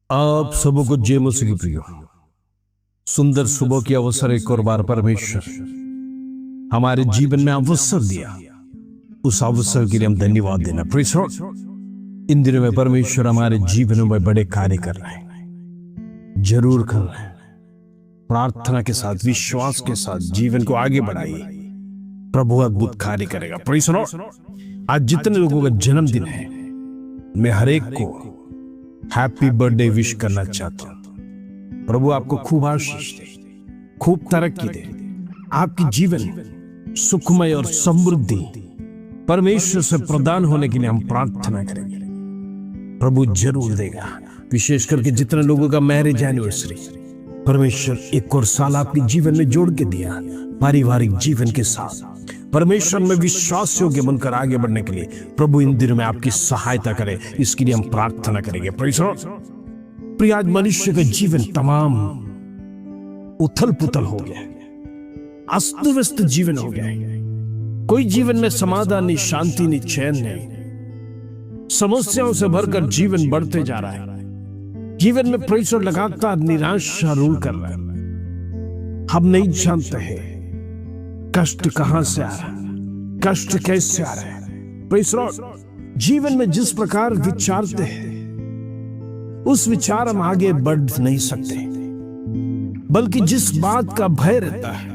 आप सबको जय मसीह की प्रियो। सुंदर सुबह के अवसर एक और बार परमेश्वर हमारे जीवन में अवसर दिया, उस अवसर के लिए हम धन्यवाद देना। Praise Lord. इन दिनों में परमेश्वर हमारे जीवनों में बड़े कार्य कर रहे हैं, जरूर कर रहे हैं। प्रार्थना के साथ, विश्वास के साथ जीवन को आगे बढ़ाइए, प्रभु अद्भुत कार्य करेगा। Praise Lord. आज जितने लोगों का जन्मदिन है, मैं हर एक को हैप्पी बर्थडे विश करना चाहता हूं। प्रभु आपको खूब आशीष दे, खूब तरक्की दे, आपकी जीवन सुखमय और समृद्धि परमेश्वर से प्रदान होने के लिए हम प्रार्थना करेंगे। प्रभु जरूर देगा। विशेष करके जितने लोगों का मैरिज एनिवर्सरी, परमेश्वर एक और साल आपके जीवन में जोड़ के दिया, पारिवारिक जीवन के साथ परमेश्वर में विश्वास योग्य बनकर आगे बढ़ने के लिए प्रभु इन दिनों में आपकी सहायता करे, इसके लिए हम प्रार्थना करेंगे। Praise Lord. प्रिय, आज मनुष्य का जीवन तमाम उथल पुथल हो गया, अस्त व्यस्त जीवन हो गया है। कोई जीवन में समाधान नहीं, शांति नहीं, चैन नहीं, समस्याओं से भरकर जीवन बढ़ते जा रहा है। जीवन में प्रेज़ लॉर्ड लगातार निराशा रूल कर रहा है। हम नहीं जानते हैं कष्ट कहां से आ रहा है, कष्ट कैसे आ रहा है। Praise Lord. जीवन में जिस प्रकार विचारते हैं उस विचार हम आगे बढ़ नहीं सकते, बल्कि जिस बात का भय रहता है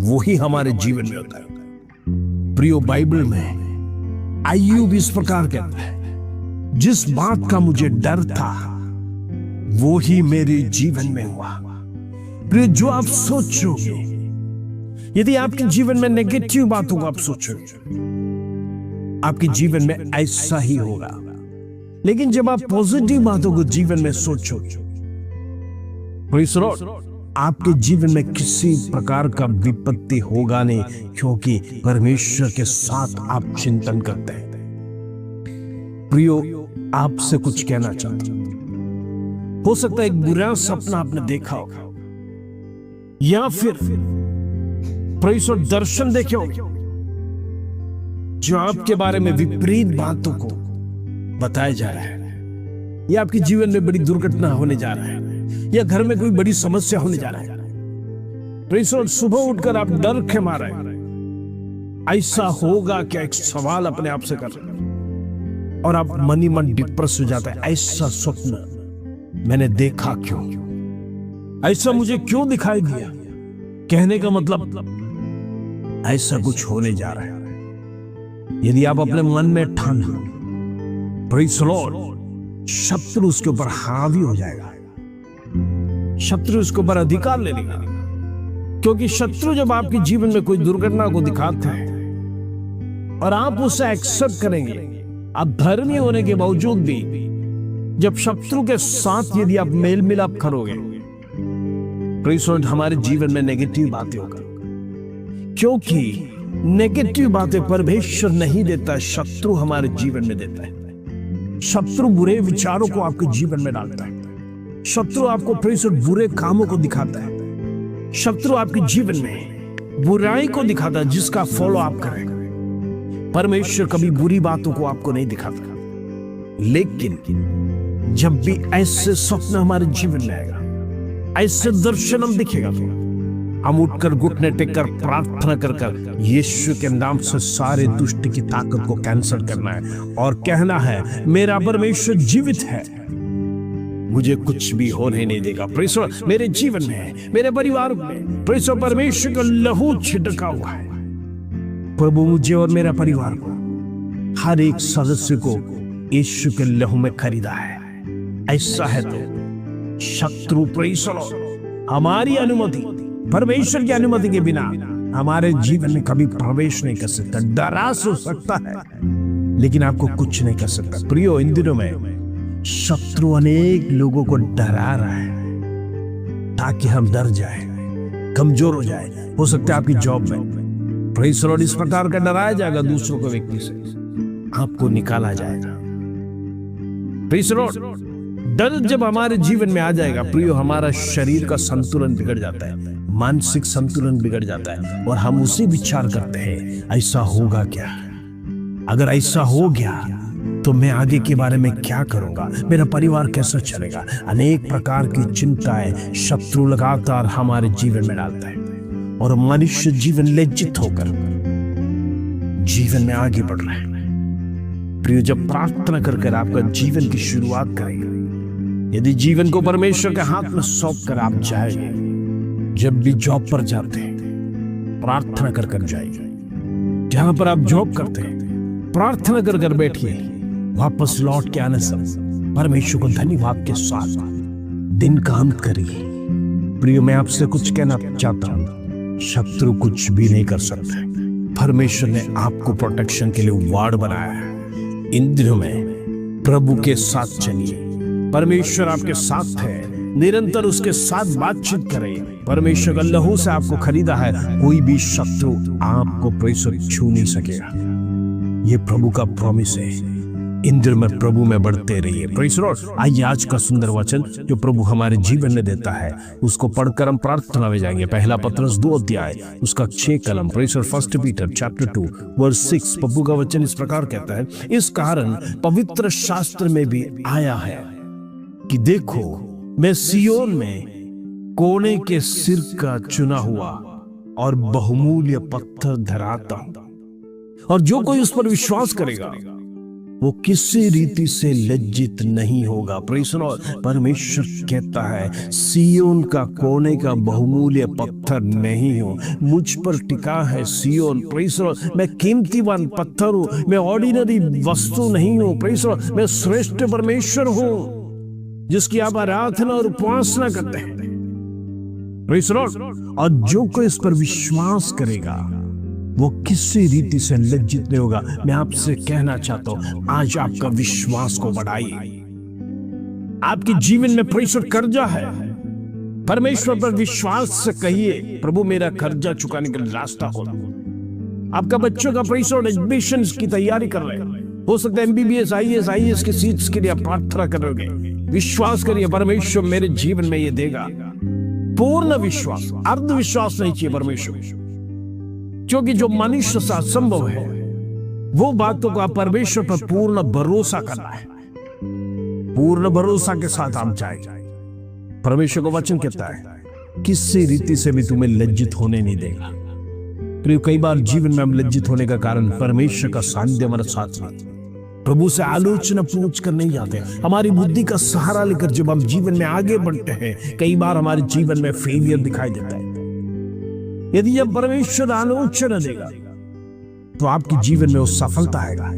वही हमारे जीवन में होता है। प्रियो, बाइबल में अय्यूब इस प्रकार कहता है, जिस बात का मुझे डर था वो ही मेरे जीवन में हुआ। प्रियो, जो आप सोचोगे, यदि आपके जीवन में नेगेटिव बातों को आप सोचोगे, आपके जीवन में ऐसा ही होगा। लेकिन जब आप पॉजिटिव बातों को जीवन में सोचोगे, प्रेज़ लॉर्ड, आपके जीवन में किसी प्रकार का विपत्ति होगा नहीं, क्योंकि परमेश्वर के साथ आप चिंतन करते हैं। प्रियो, आपसे कुछ कहना चाहता हूं। हो सकता है एक बुरा सपना आपने देखा होगा, या फिर प्रेज़ लॉर्ड दर्शन देखे होंगे जो आपके बारे में विपरीत बातों को बताया जा रहा है, या आपके जीवन में बड़ी दुर्घटना होने जा रहा है, या घर में कोई बड़ी समस्या होने जा रहा है। प्रेज़ लॉर्ड, सुबह उठकर आप डर के मारे ऐसा होगा क्या, एक सवाल अपने आप से कर रहे हैं, और आप मन ही मन डिप्रेस हो जाता है। ऐसा स्वप्न मैंने देखा क्यों, ऐसा मुझे क्यों दिखाई दिया। कहने का मतलब ऐसा कुछ होने जा रहा है। यदि आप अपने मन में ठान लो, प्रेज़ लॉर्ड, शत्रु उसके ऊपर हावी हो जाएगा, शत्रु उसके ऊपर अधिकार ले लेगा। क्योंकि शत्रु जब आपके जीवन में कोई दुर्घटना को दिखाता है और आप उसे एक्सेप्ट करेंगे, आप धर्मी होने के बावजूद भी जब शत्रु के साथ यदि आप मेल मिलाप करोगे, प्रेज़ लॉर्ड, हमारे जीवन में नेगेटिव बातें होगा। क्योंकि नेगेटिव बातें परमेश्वर नहीं देता, शत्रु हमारे जीवन में देता है। शत्रु बुरे विचारों को आपके जीवन में डालता है। शत्रु आपको प्रेज़ लॉर्ड बुरे कामों को दिखाता है। शत्रु आपके जीवन में बुराई को दिखाता है, जिसका फॉलो आप करेंगे। परमेश्वर कभी बुरी बातों को आपको नहीं दिखाता। लेकिन जब भी ऐसे स्वप्न हमारे जीवन में आएगा, ऐसे दर्शन हम दिखेगा, तो हम उठकर घुटने टेककर प्रार्थना कर यीशु के नाम से सारे दुष्ट की ताकत को कैंसल करना है और कहना है, मेरा परमेश्वर जीवित है, मुझे कुछ भी होने नहीं देगा। प्रेज़ लॉर्ड, मेरे जीवन में, मेरे परिवार में प्रेज़ लॉर्ड परमेश्वर का लहू छिड़का हुआ है। प्रभु मुझे और मेरा परिवार को, हर एक सदस्य को यीशु के लहू में खरीदा है। ऐसा है तो शत्रु प्रेज़ लॉर्ड हमारी अनुमति, परमेश्वर की अनुमति के बिना हमारे जीवन में कभी प्रवेश नहीं कर सकता। डरास हो सकता है, लेकिन आपको कुछ नहीं कर सकता। प्रियो, इन दिनों में शत्रु अनेक लोगों को डरा रहा है ताकि हम डर जाए, कमजोर हो जाए। हो सकता है आपकी जॉब में प्रेज़ लॉर्ड इस प्रकार का डराया जाएगा दूसरों को, व्यक्ति से आपको निकाला जाएगा। प्रेज़ लॉर्ड, डर जब हमारे जीवन में आ जाएगा, प्रियो, हमारा शरीर का संतुलन बिगड़ जाता है, मानसिक संतुलन बिगड़ जाता है, और हम उसी विचार करते हैं, ऐसा होगा क्या। अगर ऐसा हो गया तो मैं आगे के बारे में क्या करूंगा, मेरा परिवार कैसा चलेगा। अनेक प्रकार की चिंताएं शत्रु लगातार हमारे जीवन में डालता है और मनुष्य जीवन लज्जित होकर जीवन में आगे बढ़ रहा है। प्रिय, जब प्रार्थना कर आपका जीवन की शुरुआत करेंगे, यदि जीवन को परमेश्वर के हाथ में सौंप कर आप जाएंगे, जब भी जॉब पर जाते हैं प्रार्थना कर जाइए। जहां पर आप जॉब करते हैं प्रार्थना कर बैठिए। वापस लौट के आने से परमेश्वर को धन्यवाद के साथ दिन का अंत करिए। प्रिय, मैं आपसे कुछ कहना चाहता हूं, शत्रु कुछ भी नहीं कर सकता। परमेश्वर ने आपको प्रोटेक्शन के लिए वार्ड बनाया है। इन दिनों में प्रभु के साथ चलिए। परमेश्वर आपके साथ है, निरंतर उसके साथ बातचीत करें। परमेश्वर का लहू से आपको खरीदा है, कोई भी शत्रु आपको प्रेषित छू नहीं सकेगा। ये प्रभु का प्रॉमिस है। इन दिनों में प्रभु में बढ़ते रहिए। Praise Lord. आइए आज का सुंदर वचन जो प्रभु हमारे जीवन में देता है उसको पढ़कर हम प्रार्थना में जाएंगे। पहला पत्रस 2 अध्याय उसका 6 कलम। Praise lord. 1 Peter chapter 2 verse 6। प्रभु का वचन इस प्रकार कहता है, इस कारण पवित्र शास्त्र में भी आया है कि देखो मैं सियोन में कोने के सिर का चुना हुआ और बहुमूल्य पत्थर धराता हूं, और जो कोई उस पर विश्वास करेगा वो किसी रीति से लज्जित नहीं होगा। Praise Lord. परमेश्वर कहता है सियोन का कोने का बहुमूल्य पत्थर नहीं हो, मुझ पर टिका है सियोन। Praise Lord. मैं कीमतीवान पत्थर हूं, मैं ऑर्डिनरी वस्तु नहीं हूं। Praise Lord. मैं श्रेष्ठ परमेश्वर हूं जिसकी आप आराधना और उपासना करते हैं। Praise Lord. और जो कोई इस पर विश्वास करेगा वो किसी रीति से लज्जित नहीं होगा। मैं आपसे कहना चाहता हूं, आज आपका विश्वास को बढ़ाइए। आपके जीवन में प्रेषित कर्जा है, परमेश्वर पर विश्वास से कहिए, प्रभु मेरा कर्जा चुकाने का रास्ता खोलो। आपका बच्चों का प्रेषित एडमिशन की तैयारी कर रहे हैं, हो सकता है MBBS IAS की सीट्स के लिए आप प्रार्थना करोगे। विश्वास करिए परमेश्वर मेरे जीवन में ये देगा। पूर्ण विश्वास, अर्ध विश्वास नहीं चाहिए परमेश्वर, क्योंकि जो मनुष्य से असंभव है वो बातों को आप परमेश्वर पर पूर्ण भरोसा करना है। पूर्ण भरोसा के साथ आप जाए। परमेश्वर का वचन कहता है किसी रीति से भी तुम्हें लज्जित होने नहीं देगा। प्रिय, कई बार जीवन में हम लज्जित होने का कारण परमेश्वर का सानिध्य हमारे साथ नहीं। प्रभु से आलोचना पूछ कर नहीं जाते। हमारी बुद्धि का सहारा लेकर जब हम जीवन में आगे बढ़ते हैं, कई बार हमारे जीवन में फेलियर दिखाई देता है। यदि जब परमेश्वर आलोचना देगा तो आपके जीवन में वो सफलता आएगा।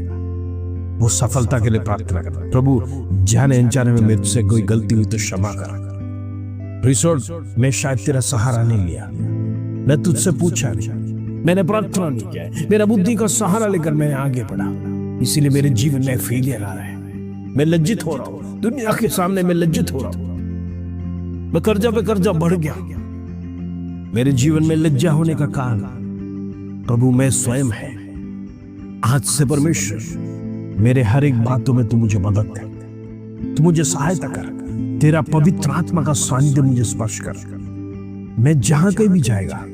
वो सफलता के लिए प्रार्थना करना, प्रभु जाने अनजाने में मेरे से कोई गलती हुई तो क्षमा कर। रिसोर्ट, मैं शायद तेरा सहारा नहीं लिया, मैं तुझसे पूछा नहीं, मैंने प्रार्थना नहीं किया, मेरा बुद्धि का सहारा लेकर मैंने आगे बढ़ा, इसीलिए मेरे जीवन में फेलियर आ रहा है। मैं लज्जित हो रहा हूं, दुनिया के सामने मैं लज्जित हो रहा हूं, मैं कर्जा पे कर्जा बढ़ गया। मेरे जीवन में लज्जा होने का कारण प्रभु मैं स्वयं है। आज से परमेश्वर मेरे हर एक बातों में तू मुझे मदद कर, तू मुझे सहायता कर, तेरा पवित्र आत्मा का सानिध्य मुझे स्पर्श कर। मैं जहां कहीं भी जाएगा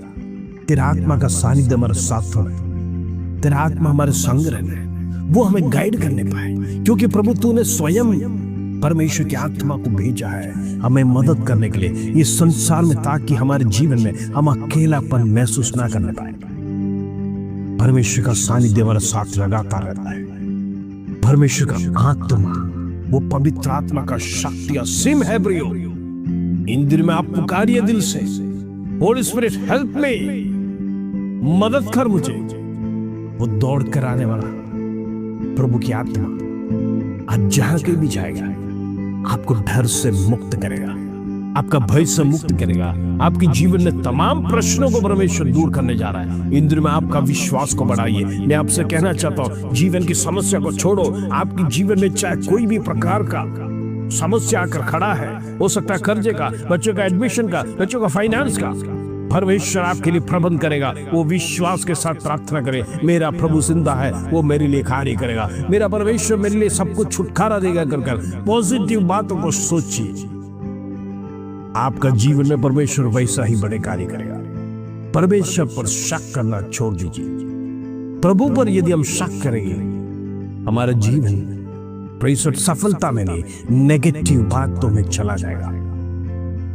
तेरा आत्मा का सानिध्य हमारे साथ हो, तेरा आत्मा हमारे संग रहना, वो हमें गाइड करने पाए, क्योंकि प्रभु तूने स्वयं परमेश्वर की आत्मा को भेजा है हमें मदद करने के लिए इस संसार में, ताकि हमारे जीवन में हम अकेलापन महसूस ना करने पाए। परमेश्वर का सानिध्य हमारे साथ लगातार रहता है। परमेश्वर का आत्मा, वो पवित्र आत्मा का शक्ति असीम है। प्रियो, इन दिन में आप पुकारिए दिल से, होली स्पिरिट हेल्प मी, मदद कर मुझे। वो दौड़ कर आने वाला प्रभु की आत्मा आज जहां कहीं भी जाएगा आपको डर से मुक्त करेगा, आपका भय से मुक्त करेगा। आपके जीवन में तमाम प्रश्नों को परमेश्वर दूर करने जा रहा है। इन दिनों में आपका विश्वास को बढ़ाइए। मैं आपसे कहना चाहता हूं, जीवन की समस्या को छोड़ो। आपके जीवन में चाहे कोई भी प्रकार का समस्या आकर खड़ा है, हो सकता है कर्जे का, बच्चों का एडमिशन का, बच्चों का फाइनेंस का, परमेश्वर आपके लिए प्रबंध करेगा। वो विश्वास के साथ प्रार्थना करे, मेरा प्रभु जिंदा है, वो मेरे लिए कार्य करेगा, मेरा परमेश्वर मेरे लिए सब कुछ छुटकारा देगा। कर पॉजिटिव बातों को सोचिए, आपका जीवन में परमेश्वर वैसा ही बड़े कार्य करेगा। परमेश्वर पर शक करना छोड़ दीजिए। प्रभु पर यदि हम शक करेंगे, हमारा जीवन प्रेषित सफलता में नहीं, नेगेटिव बातों में चला जाएगा।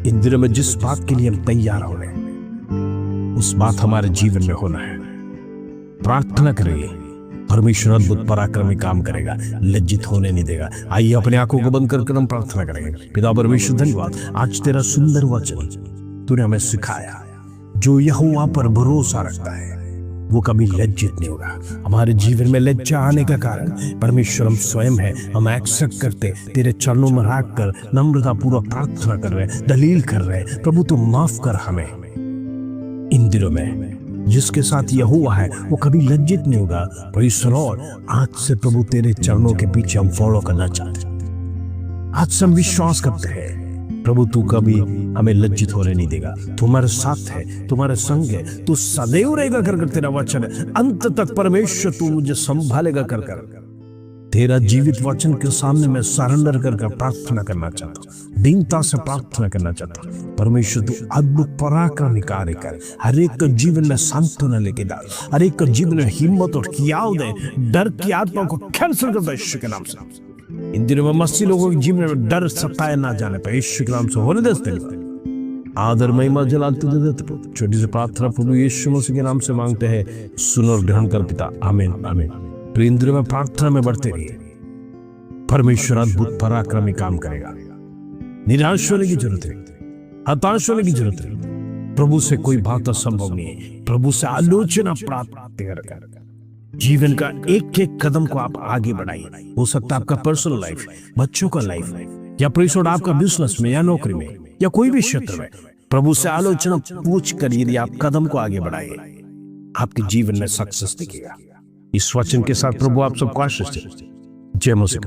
इन दिनों में जिस बात के लिए हम तैयार हो रहे हैं उस बात हमारे जीवन में होना है। प्रार्थना करिए, परमेश्वर अद्भुत पराक्रमी काम करेगा, लज्जित होने नहीं देगा। आइए अपने आंखों को बंद कर हम प्रार्थना करेंगे। पिता परमेश्वर धन्यवाद, आज तेरा सुंदर वचन तूने हमें सिखाया। जो यहोवा पर भरोसा रखता है वो कभी लज्जित नहीं होगा। हमारे जीवन में लज्जा आने का कारण परमेश्वर हम स्वयं है। हम एक्सेप्ट करते, तेरे चरणों में रख कर नम्रता पूर्वक प्रार्थना कर रहे, दलील कर रहे, प्रभु तू माफ कर हमें। इन दिनों में जिसके साथ यहोवा है वो कभी लज्जित नहीं होगा। परमेश्वर, और आज से प्रभु तेरे चरणों के पीछे हम फॉलो करना चाहते हैं। आज से हम विश्वास करते हैं प्रभु तू कभी हमें लज्जित होने नहीं देगा। तुम्हारे साथ है, तुम्हारे संग है, तू सदैव रहेगा कर तेरा वचन है। अंत तक परमेश्वर तू मुझे संभालेगा कर तेरा जीवित वचन के सामने मैं सरेंडर कर प्रार्थना करना चाहता हूँ, दीनता से प्रार्थना करना चाहता हूँ। परमेश्वर तू अद्भुत पराक्रमी कार्य कर, हर एक का जीवन में सांत्वना लेके डाल, हर एक का जीवन में हिम्मत और कियाव दे। डर की आत्मा को कैंसिल कर दे यीशु के नाम से। इन दिनों में मसीह लोगों के जीवन में डर सताए ना जाने पर यीशु के नाम से होने दे। आदर महिमा जलाल तुझे देते प्रभु। छोटी सी प्रार्थना प्रभु यीशु मसीह के नाम से मांगते हैं, सुनो और ग्रहण कर पिता, आमीन आमीन। तो इन दिनों में प्रार्थना में बढ़ते रहिए, परमेश्वर अद्भुत पराक्रमी काम करेगा। निराश होने की जरूरत है, हताश होने की जरूरत है। प्रभु से कोई बात असंभव नहीं है। प्रभु से आलोचना प्राप्त कर जीवन का एक एक कदम को आप आगे बढ़ाइए। हो सकता है आपका पर्सनल लाइफ, बच्चों का लाइफ, या परिसर आपका बिजनेस में या नौकरी में या कोई भी क्षेत्र में, प्रभु से आलोचना पूछ कर यदि आप कदम को आगे बढ़ाइए, आपके जीवन में सक्सेस दिखेगा। इस वचन के साथ प्रभु आप सबको आशीष दे। जय मसीह।